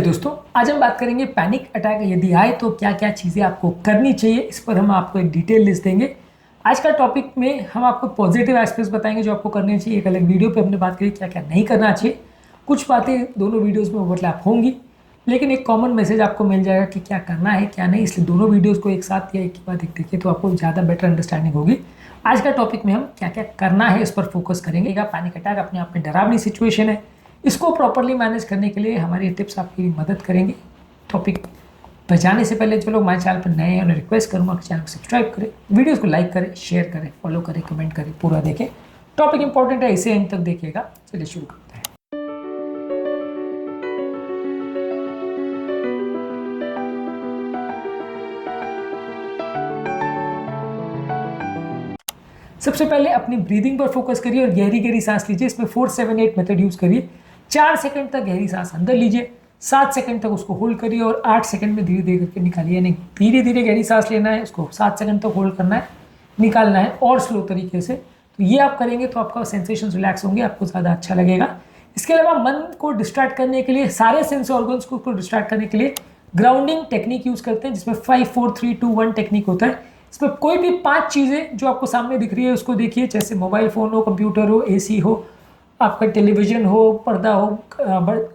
दोस्तों, आज हम बात करेंगे पैनिक अटैक यदि आए तो क्या क्या चीज़ें आपको करनी चाहिए। इस पर हम आपको एक डिटेल लिस्ट देंगे। आज का टॉपिक में हम आपको पॉजिटिव एस्पेक्ट्स बताएंगे जो आपको करने चाहिए। एक अलग वीडियो पे हमने बात करी क्या क्या नहीं करना चाहिए। कुछ बातें दोनों वीडियोज़ में ओवरलैप होंगी, लेकिन एक कॉमन मैसेज आपको मिल जाएगा कि क्या करना है क्या नहीं। इसलिए दोनों वीडियोज़ को एक साथ या एक के बाद एक देखिए तो आपको ज़्यादा बेटर अंडरस्टैंडिंग होगी। आज का टॉपिक में हम क्या क्या करना है इस पर फोकस करेंगे। पैनिक अटैक अपने आप में डरावनी सिचुएशन है, इसको प्रॉपरली मैनेज करने के लिए हमारी टिप्स आपकी मदद करेंगे। टॉपिक पर जाने से पहले जो लोग हमारे चैनल पर नए हैं उन्हें रिक्वेस्ट करूँगा कि चैनल को सब्सक्राइब करें, वीडियोस को लाइक करें, शेयर करें, फॉलो करें, कमेंट करें, पूरा देखें। टॉपिक इंपॉर्टेंट है, इसे एंड तक देखिएगा। चलिए शुरू करते हैं। सबसे पहले अपनी ब्रीदिंग पर फोकस करिए और गहरी गहरी सांस लीजिए। इसमें 4-7-8 मेथड यूज करिए। 4 सेकंड तक गहरी सांस अंदर लीजिए, 7 सेकंड तक उसको होल्ड करिए और 8 सेकंड में धीरे धीरे करके निकालिए। यानी धीरे धीरे गहरी सांस लेना है, उसको 7 सेकंड तक होल्ड करना है, निकालना है और स्लो तरीके से। तो ये आप करेंगे तो आपका सेंसेशन रिलैक्स होंगे, आपको ज़्यादा अच्छा लगेगा। इसके अलावा मन को डिस्ट्रैक्ट करने के लिए, सारे सेंस ऑर्गन्स को डिस्ट्रैक्ट करने के लिए ग्राउंडिंग टेक्निक यूज करते हैं, जिसमें 5-4-3-2-1 टेक्निक होता है। इसमें कोई भी 5 चीज़ें जो आपको सामने दिख रही है उसको देखिए, जैसे मोबाइल फ़ोन हो, कंप्यूटर हो, एसी हो, आपका टेलीविजन हो, पर्दा हो,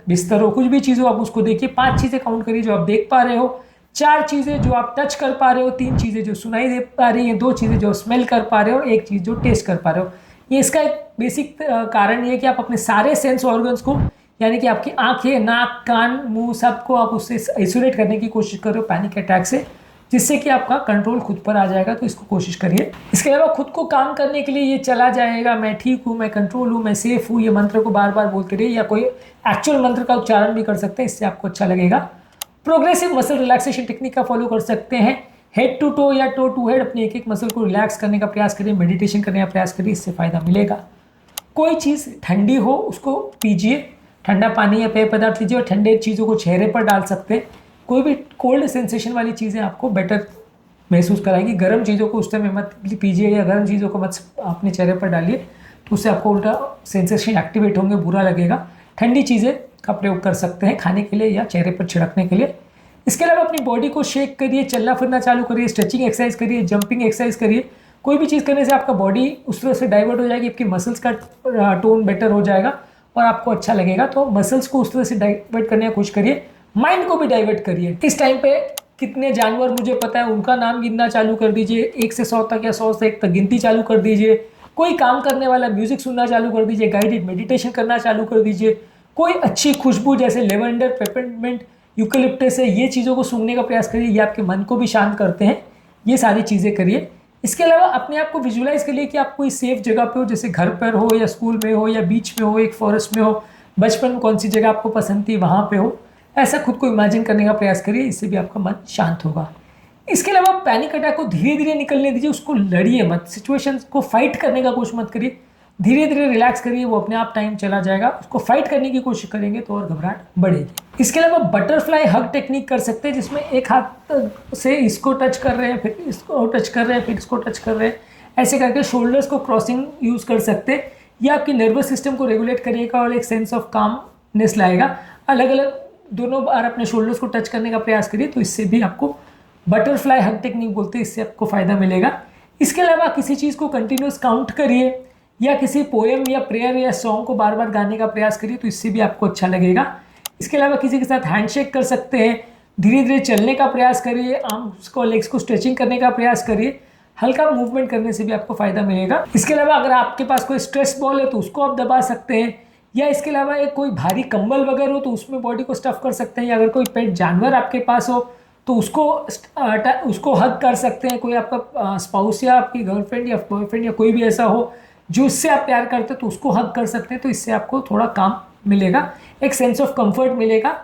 बिस्तर हो, कुछ भी चीज़ हो आप उसको देखिए। 5 चीज़ें काउंट करिए जो आप देख पा रहे हो, 4 चीज़ें जो आप टच कर पा रहे हो, 3 चीज़ें जो सुनाई दे पा रही हैं, 2 चीज़ें जो स्मेल कर पा रहे हो और 1 चीज़ जो टेस्ट कर पा रहे हो। ये इसका एक बेसिक कारण ये है कि आप अपने सारे सेंस ऑर्गन्स को, यानी कि आपकी आंखें, नाक, कान, मुंह, सबको आप उससे आइसोलेट करने की कोशिश कर रहे हो पैनिक अटैक से, जिससे कि आपका कंट्रोल खुद पर आ जाएगा। तो इसको कोशिश करिए। इसके अलावा खुद को काम करने के लिए ये चला जाएगा, मैं ठीक हूँ, मैं कंट्रोल हूँ, मैं सेफ हूँ, ये मंत्र को बार बार बोलते रहिए, या कोई एक्चुअल मंत्र का उच्चारण भी कर सकते हैं, इससे आपको अच्छा लगेगा। प्रोग्रेसिव मसल रिलैक्सेशन टेक्निक का फॉलो कर सकते हैं। हेड टू टो या टो टू हेड अपने एक एक मसल को रिलैक्स करने का प्रयास करिए, मेडिटेशन करने का प्रयास करिए, इससे फायदा मिलेगा। कोई चीज़ ठंडी हो उसको पीजिए, ठंडा पानी या पेय पदार्थ लीजिए और ठंडे चीज़ों को चेहरे पर डाल सकते हैं। कोई भी कोल्ड सेंसेशन वाली चीज़ें आपको बेटर महसूस कराएगी। गर्म चीज़ों को उस टाइम मत पीजिए या गर्म चीज़ों को मत अपने चेहरे पर डालिए, तो उससे आपको उल्टा सेंसेशन एक्टिवेट होंगे, बुरा लगेगा। ठंडी चीज़ें का प्रयोग कर सकते हैं खाने के लिए या चेहरे पर छिड़कने के लिए। इसके अलावा अपनी बॉडी को शेक करिए, चलना फिरना चालू करिए, स्ट्रेचिंग एक्सरसाइज करिए, जंपिंग एक्सरसाइज करिए। कोई भी चीज़ करने से आपका बॉडी उस तरह से डाइवर्ट हो जाएगी, आपकी मसल्स का टोन बेटर हो जाएगा और आपको अच्छा लगेगा। तो मसल्स को उस तरह से डाइवर्ट करने की कोशिश करिए, माइंड को भी डाइवर्ट करिए। इस टाइम पे कितने जानवर मुझे पता है उनका नाम गिनना चालू कर दीजिए, 1 से 100 तक या 100 से 1 तक गिनती चालू कर दीजिए। कोई काम करने वाला म्यूजिक सुनना चालू कर दीजिए, गाइडेड मेडिटेशन करना चालू कर दीजिए। कोई अच्छी खुशबू जैसे लेवेंडर, पेपरमिंट, यूकेलिप्टस है, ये चीज़ों को सूंघने का प्रयास करिए, ये आपके मन को भी शांत करते हैं। ये सारी चीज़ें करिए। इसके अलावा अपने आप को विजुलाइज करिए कि आप कोई सेफ जगह पे हो, जैसे घर पर हो या स्कूल में हो या बीच में हो, एक फॉरेस्ट में हो, बचपन में कौन सी जगह आपको पसंद थी वहाँ पे हो। ऐसा खुद को इमेजिन करने का प्रयास करिए, इससे भी आपका मन शांत होगा। इसके अलावा पैनिक अटैक को धीरे धीरे निकलने दीजिए, उसको लड़िए मत, सिचुएशन को फाइट करने का कोशिश मत करिए। धीरे धीरे रिलैक्स करिए, वो अपने आप टाइम चला जाएगा। उसको फाइट करने की कोशिश करेंगे तो और घबराहट बढ़ेगी। इसके अलावा बटरफ्लाई हग टेक्निक कर सकते हैं, जिसमें एक हाथ से इसको टच कर रहे हैं, फिर इसको टच कर रहे हैं, फिर इसको टच कर रहे हैं, ऐसे करके शोल्डर्स को क्रॉसिंग यूज कर सकते हैं। ये आपकी नर्वस सिस्टम को रेगुलेट करेगा और एक सेंस ऑफ कामनेस लाएगा। अलग अलग दोनों बार अपने शोल्डर्स को टच करने का प्रयास करिए, तो इससे भी आपको बटरफ्लाई हग टेक्निक बोलते हैं, इससे आपको फायदा मिलेगा। इसके अलावा किसी चीज़ को कंटिन्यूस काउंट करिए या किसी पोएम या प्रेयर या सॉन्ग को बार बार गाने का प्रयास करिए, तो इससे भी आपको अच्छा लगेगा। इसके अलावा किसी के साथ हैंडशेक कर सकते हैं। धीरे धीरे चलने का प्रयास करिए, आर्म्स को, लेग्स को स्ट्रेचिंग करने का प्रयास करिए। हल्का मूवमेंट करने से भी आपको फायदा मिलेगा। इसके अलावा अगर आपके पास कोई स्ट्रेस बॉल है तो उसको आप दबा सकते हैं, या इसके अलावा एक कोई भारी कंबल वगैरह हो तो उसमें बॉडी को स्टफ कर सकते हैं, या अगर कोई पेट जानवर आपके पास हो तो उसको हग कर सकते हैं। कोई आपका स्पाउस या आपकी गर्लफ्रेंड या बॉयफ्रेंड या कोई भी ऐसा हो जो इससे आप प्यार करते हैं तो उसको हग कर सकते हैं, तो इससे आपको थोड़ा काम मिलेगा, एक सेंस ऑफ कंफर्ट मिलेगा।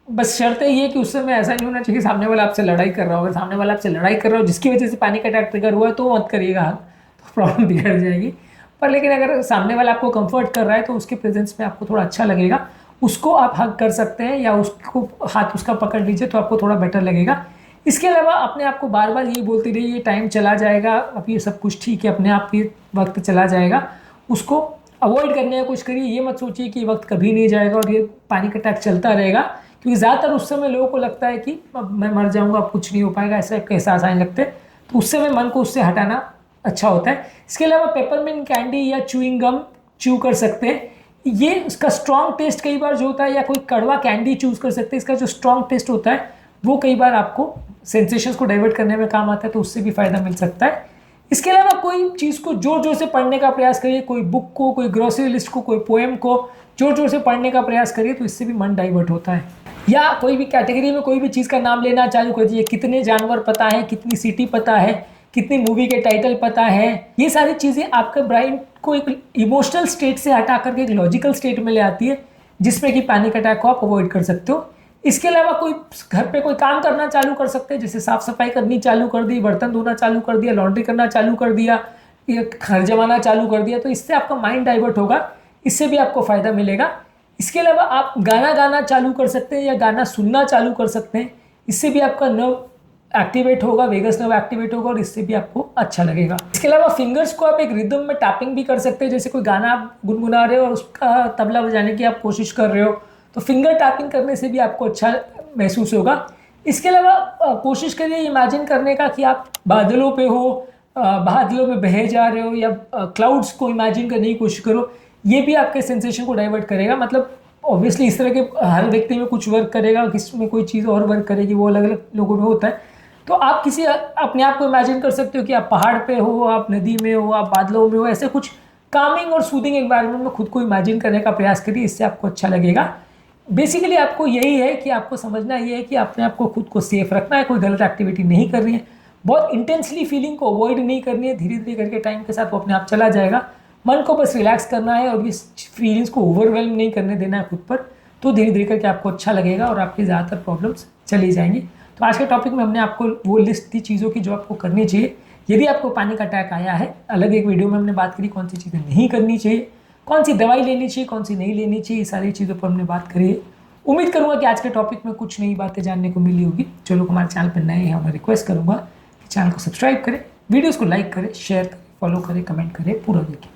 बस शर्त ये कि उस समय ऐसा नहीं होना चाहिए सामने वाला आपसे लड़ाई कर रहा हो। अगर सामने वाला आपसे लड़ाई कर रहा हो जिसकी वजह से पैनिक अटैक ट्रिगर हुआ है तो मत करिएगा हग, तो प्रॉब्लम बिगड़ जाएगी। पर लेकिन अगर सामने वाला आपको कंफर्ट कर रहा है तो उसके प्रेजेंस में आपको थोड़ा अच्छा लगेगा, उसको आप हग कर सकते हैं या उसको हाथ उसका पकड़ लीजिए तो आपको थोड़ा बेटर लगेगा। इसके अलावा अपने आप को बार बार ये बोलते रहिए, ये टाइम चला जाएगा, अब ये सब कुछ ठीक है, अपने आप ये वक्त चला जाएगा। उसको अवॉइड करने की कोशिश करिए, ये मत सोचिए कि वक्त कभी नहीं जाएगा और ये पैनिक अटैक चलता रहेगा, क्योंकि ज़्यादातर उस समय लोगों को लगता है कि अब मैं मर जाऊंगा, अब कुछ नहीं हो पाएगा, ऐसा एक एहसास आने लगते हैं। तो उस समय मन को उससे हटाना अच्छा होता है। इसके अलावा पेपरमिंट कैंडी या च्यूइंग गम च्यू कर सकते हैं। ये इसका स्ट्रॉन्ग टेस्ट कई बार जो होता है, या कोई कड़वा कैंडी चूज कर सकते हैं। इसका जो स्ट्रॉन्ग टेस्ट होता है वो कई बार आपको सेंसेशंस को डाइवर्ट करने में काम आता है, तो उससे भी फायदा मिल सकता है। इसके अलावा कोई चीज़ को जोर जोर से पढ़ने का प्रयास करिए, कोई बुक को, कोई ग्रोसरी लिस्ट को, कोई पोएम को जोर जोर से पढ़ने का प्रयास करिए, तो इससे भी मन डाइवर्ट होता है। या कोई भी कैटेगरी में कोई भी चीज़ का नाम लेना चालू कर दीजिए। कितने जानवर पता है, कितनी सिटी पता है, कितनी मूवी के टाइटल पता है। ये सारी चीज़ें आपके ब्रेन को एक इमोशनल स्टेट से हटा करके एक लॉजिकल स्टेट में ले आती है, जिसमें कि पैनिक अटैक को आप अवॉइड कर सकते हो। इसके अलावा कोई घर पे कोई काम करना चालू कर सकते हैं, जैसे साफ सफाई करनी चालू कर दी, बर्तन धोना चालू कर दिया, लॉन्ड्री करना चालू कर दिया, या घर जमाना चालू कर दिया, तो इससे आपका माइंड डाइवर्ट होगा, इससे भी आपको फायदा मिलेगा। इसके अलावा आप गाना गाना चालू कर सकते हैं या गाना सुनना चालू कर सकते हैं, इससे भी आपका नर्व एक्टिवेट होगा, वेगस नर्व एक्टिवेट होगा और इससे भी आपको अच्छा लगेगा। इसके अलावा फिंगर्स को आप एक रिदम में टैपिंग भी कर सकते हैं। जैसे कोई गाना आप गुनगुना रहे हो और उसका तबला बजाने की आप कोशिश कर रहे हो, तो फिंगर टैपिंग करने से भी आपको अच्छा महसूस होगा। इसके अलावा कोशिश करिए इमेजिन करने का कि आप बादलों पे हो, बादलों में बहे जा रहे हो, या क्लाउड्स को इमेजिन करने की कोशिश करो। ये भी आपके सेंसेशन को डाइवर्ट करेगा। मतलब ऑब्वियसली इस तरह के हर व्यक्ति में कुछ वर्क करेगा, किसी में कोई चीज़ और वर्क करेगी, वो अलग अलग लोगों में होता है। तो आप किसी अपने आप को इमेजिन कर सकते हो कि आप पहाड़ पे हो, आप नदी में हो, आप बादलों में हो, ऐसे कुछ कामिंग और सूदिंग एनवायरनमेंट में खुद को इमेजिन करने का प्रयास करिए, इससे आपको अच्छा लगेगा। बेसिकली आपको यही है कि आपको समझना ये है कि अपने आप को खुद को सेफ रखना है, कोई गलत एक्टिविटी नहीं करनी है, बहुत इंटेंसली फीलिंग को अवॉइड नहीं करनी है। धीरे धीरे करके टाइम के साथ वो अपने आप चला जाएगा। मन को बस रिलैक्स करना है और इस फीलिंग्स को ओवरवेल्म नहीं करने देना है खुद पर, तो धीरे धीरे करके आपको अच्छा लगेगा और आपकी ज़्यादातर प्रॉब्लम्स चली जाएंगी। तो आज के टॉपिक में हमने आपको वो लिस्ट दी चीज़ों की जो आपको करनी चाहिए। यदि आपको पैनिक अटैक आया है, अलग एक वीडियो में हमने बात करी कौन सी चीज़ें नहीं करनी चाहिए, कौन सी दवाई लेनी चाहिए, कौन सी नहीं लेनी चाहिए, सारी चीज़ों पर हमने बात करी है। उम्मीद करूँगा कि आज के टॉपिक में कुछ नई बातें जानने को मिली होगी। जो लोग हमारे चैनल पर नए हैं, मैं रिक्वेस्ट करूँगा कि चैनल को सब्सक्राइब करें, वीडियोज़ को लाइक करें, शेयर करें, फॉलो करें, कमेंट करें, पूरा देखें।